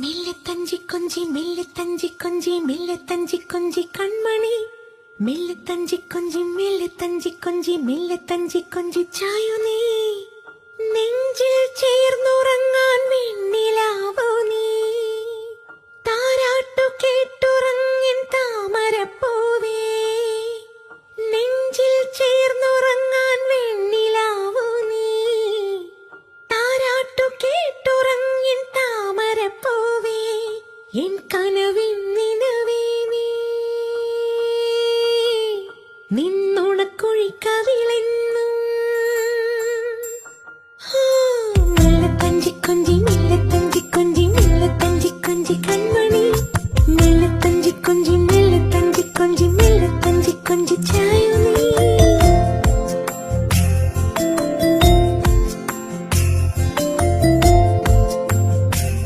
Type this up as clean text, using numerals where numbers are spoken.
മെല്ലെ കൊഞ്ചി മെല്ലെ കൊഞ്ചി മെല്ലെ കൊഞ്ചി കൺമണി മെല്ലെ കൊഞ്ചി മെല്ലെ കൊഞ്ചി മെല്ലെ കൊഞ്ചി ചായു നീ നെഞ്ചിൽ ചേർന്നുറങ്ങാൻ വെണ്ണിലാവോ നീ താരാട്ടു കേട്ടുറങ്ങിൻ താമരപ്പൂവേ നെഞ്ചിൽ ചേർന്നുറങ്ങാൻ വെണ്ണിലാവോ നീ താരാട്ടു കേട്ടുറങ്ങിൻ താമരപ്പൂവേ എൻ കനവിൽ